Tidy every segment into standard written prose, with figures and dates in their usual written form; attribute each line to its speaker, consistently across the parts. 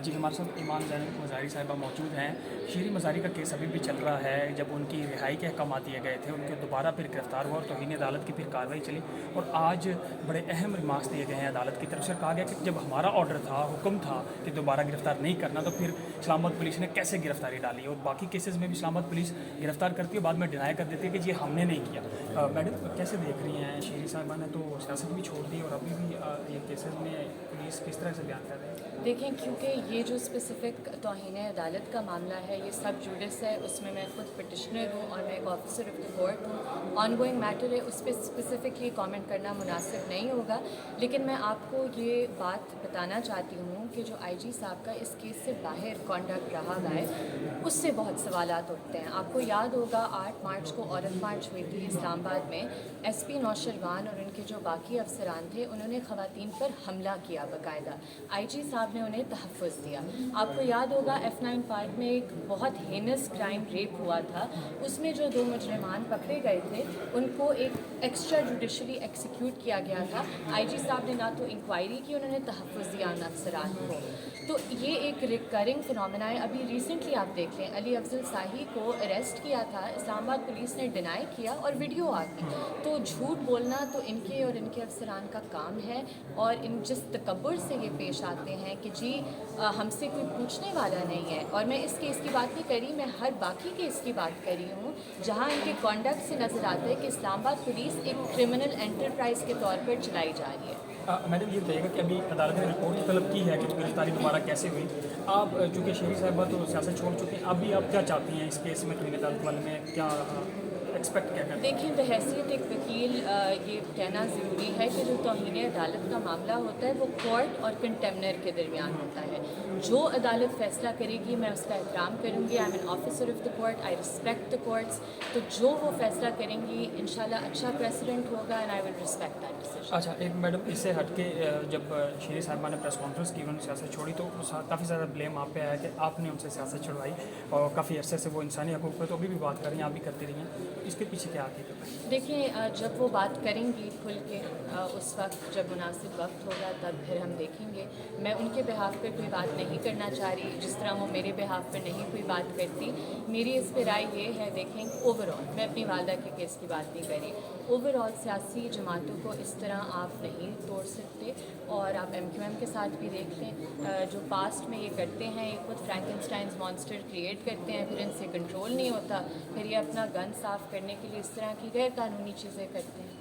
Speaker 1: جی ہمارے ساتھ ایمان زینب مزاری صاحبہ موجود ہیں. شیریں مزاری کا کیس ابھی بھی چل رہا ہے. جب ان کی رہائی کے احکامات دیے گئے تھے ان کے دوبارہ پھر گرفتار ہوا اور توہین عدالت کی پھر کارروائی چلی اور آج بڑے اہم ریمارکس دیے گئے ہیں عدالت کی طرف سے. کہا گیا کہ جب ہمارا آرڈر تھا, حکم تھا کہ دوبارہ گرفتار نہیں کرنا, تو پھر اسلام آباد پولیس نے کیسے گرفتاری ڈالی. اور باقی کیسز میں بھی اسلام آباد پولیس گرفتار کرتی ہے, بعد میں ڈینائی کر دیتی ہے کہ یہ ہم نے نہیں کیا. میڈم کیسے دیکھ رہی ہیں, شیریں صاحبہ نے تو سیاست بھی چھوڑ دی اور ابھی بھی یہ کیسز میں پولیس کس طرح سے بیان کر رہی ہے؟
Speaker 2: دیکھیں کیونکہ یہ جو اسپیسیفک توہین عدالت کا معاملہ ہے یہ سب جوڈس ہے, اس میں خود پٹیشنر ہوں اور میں ایک آفیسر آف دی کورٹ ہوں. آن گوئنگ میٹر ہے, اس پہ اسپیسیفکلی کامنٹ کرنا مناسب نہیں ہوگا. لیکن میں آپ کو یہ بات بتانا چاہتی ہوں کہ جو آئی جی صاحب کا اس کیس سے باہر کانڈکٹ رہا ہے اس سے بہت سوالات اٹھتے ہیں. آپ کو یاد ہوگا 8 مارچ کو عورت مارچ ہوئی تھی اسلام آباد میں. ایس پی نوشروان اور ان کے جو باقی افسران تھے انہوں نے خواتین پر حملہ کیا باقاعدہ. آئی جی صاحب نے انہیں تحفظ دیا. آپ کو یاد ہوگا F9 پارک میں ایک بہت ہینس کرائم ریپ ہوا تھا, اس میں جو 2 مجرمان پکڑے گئے تھے ان کو ایک ایکسٹرا جوڈیشلی ایکسیکیوٹ کیا گیا تھا. آئی جی صاحب نے نہ تو انکوائری کی, انہوں نے تحفظ دیا ان افسران کو. تو یہ ایک ریکرنگ فنومینا ہے. ابھی ریسنٹلی آپ دیکھ لیں علی افضل شاہی کو اریسٹ کیا تھا, اسلام آباد پولیس نے ڈینائی کیا اور ویڈیو آ گئی. تو جھوٹ بولنا تو ان کے اور ان کے افسران کا کام ہے, اور ان جس تکبر سے یہ پیش آتے ہیں کہ جی ہم سے کوئی پوچھنے والا نہیں ہے. اور میں اس کیس کی بات نہیں کری, میں ہر باقی کیس کی بات کری ہوں جہاں ان کے کانڈکٹ سے نظر آتا ہے کہ اسلام آباد پولیس ایک کرمنل انٹرپرائز کے طور پر چلائی جا رہی ہے.
Speaker 1: میڈم یہ بتائیے گا کہ ابھی عدالت نے رپورٹ طلب کی ہے کہ گرفتاری دوبارہ کیسے ہوئی. آپ چونکہ شیریں صاحبہ تو سیاست چھوڑ چکے ہیں, ابھی آپ کیا چاہتی ہیں اس کیس میں, توہین عدالت والے میں کیا ایکسپیکٹ کیا کرتے ہیں؟
Speaker 2: دیکھیں بحیثیت ایک وکیل یہ کہنا ضروری ہے کہ جو توہین عدالت کا معاملہ ہوتا ہے وہ کورٹ اور کنٹیمنر کے درمیان ہوتا ہے. جو عدالت فیصلہ کرے گی میں اس کا احترام کروں گی. I am an officer of the court, I respect the courts. تو جو وہ فیصلہ کریں گی انشاءاللہ اچھا پریسیڈنٹ ہوگا and I will respect that decision.
Speaker 1: اچھا ایک میڈم اس سے ہٹ کے جب شیریں صاحبہ نے پریس کانفرنس کی, انہوں نے سیاست چھوڑی, تو کافی زیادہ بلیم آپ پہ آیا کہ آپ نے ان سے سیاست چھڑوائی, اور کافی عرصے سے وہ انسانی حقوق پہ تو ابھی بھی بات کر رہی ہیں, آپ بھی کرتی رہی ہیں. اس کے پیچھے کیا حقیقت ہے؟
Speaker 2: دیکھیں جب وہ بات کریں گی کھل کے اس وقت جب مناسب وقت ہوگا تب پھر ہم دیکھیں گے. میں ان کے بہاف پہ کوئی بات نہیں کرنا چاہ رہی جس طرح وہ میرے بہاف پہ نہیں کوئی بات کرتی. میری اس پہ رائے یہ ہے, دیکھیں اوور آل میں اپنی والدہ کے کیس کی بات نہیں کری, اوور آل سیاسی جماعتوں کو اس طرح آپ نہیں توڑ سکتے. اور آپ MQM کے ساتھ بھی دیکھ لیں, جو پاسٹ میں یہ کرتے ہیں یہ خود فرینکنسٹائنز مانسٹر کریٹ کرتے ہیں, پھر ان سے کنٹرول نہیں ہوتا, پھر یہ اپنا گن صاف کرنے کے لیے اس طرح کی غیر قانونی چیزیں کرتے ہیں.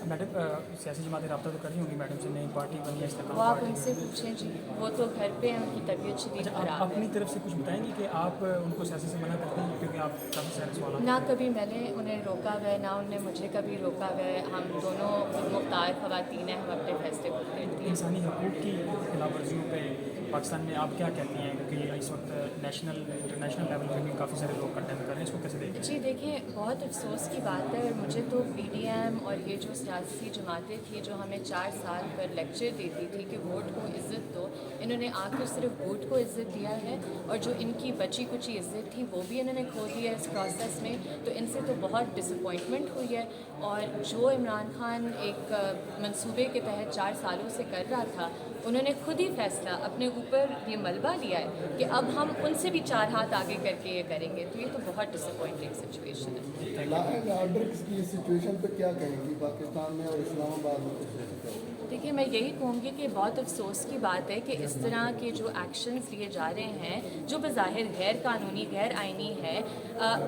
Speaker 1: میڈم سیاسی جماعتیں رابطہ تو کر رہی ہوں گی میڈم سے, نئی پارٹی بنی ہے استقلال
Speaker 2: وہ آپ
Speaker 1: پارٹی.
Speaker 2: ان سے پوچھیں جی, وہ تو گھر پہ ہیں, ان کی طبیعت شدید
Speaker 1: اچھا, آپ
Speaker 2: خراب ہے.
Speaker 1: اپنی طرف سے کچھ بتائیں گی کہ آپ ان کو سیاسی سے منع کرتے ہیں کیونکہ آپ کافی سارے سوالات.
Speaker 2: نہ کبھی میں نے انہیں روکا ہوا ہے نہ انہوں نے مجھے کبھی روکا ہوا ہے. ہم دونوں خود مختار خواتین ہیں, ہم اپنے فیصلے خود کرتی ہیں.
Speaker 1: انسانی حقوق کی خلاف ورزیوں پہ پاکستان میں آپ کیا کہتی ہیں, کیونکہ اس وقت نیشنل انٹرنیشنل لیول پہ بھی کافی سارے لوگ کنڈیم کر رہے ہیں, اس کو کیسے دیکھیں؟
Speaker 2: جی دیکھیں بہت افسوس کی بات ہے, اور مجھے تو PDM اور یہ جو سیاسی جماعتیں تھیں جو ہمیں 4 سال پر لیکچر دیتی تھی کہ ووٹ کو عزت دو, انہوں نے آ کر صرف ووٹ کو عزت دیا ہے, اور جو ان کی بچی کچی عزت تھی وہ بھی انہوں نے کھو دی ہے اس پروسیس میں. تو ان سے تو بہت ڈس اپوائنٹمنٹ ہوئی ہے. اور جو عمران خان ایک منصوبے کے تحت 4 سالوں سے کر رہا تھا, انہوں نے خود ہی فیصلہ اپنے اوپر یہ ملبہ لیا ہے کہ اب ہم ان سے بھی 4 ہاتھ آگے کر کے یہ کریں گے. تو یہ تو بہت ڈس اپوائنٹنگ سچویشن ہے.
Speaker 3: لا اینڈ آرڈر کی سچویشن پہ کیا کہیں گی پاکستان میں اور اسلام آباد میں؟
Speaker 2: دیکھیے میں یہی کہوں گی کہ بہت افسوس کی بات ہے کہ اس طرح کے جو ایکشنز لیے جا رہے ہیں جو بظاہر غیر قانونی غیر آئینی ہے,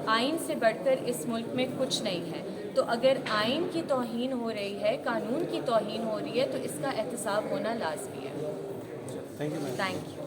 Speaker 2: آئین سے بڑھ کر اس ملک میں کچھ نہیں ہے. تو اگر آئین کی توہین ہو رہی ہے, قانون کی توہین ہو رہی ہے, تو اس کا احتساب ہونا لازمی ہے.
Speaker 3: Thank you.
Speaker 2: Thank you.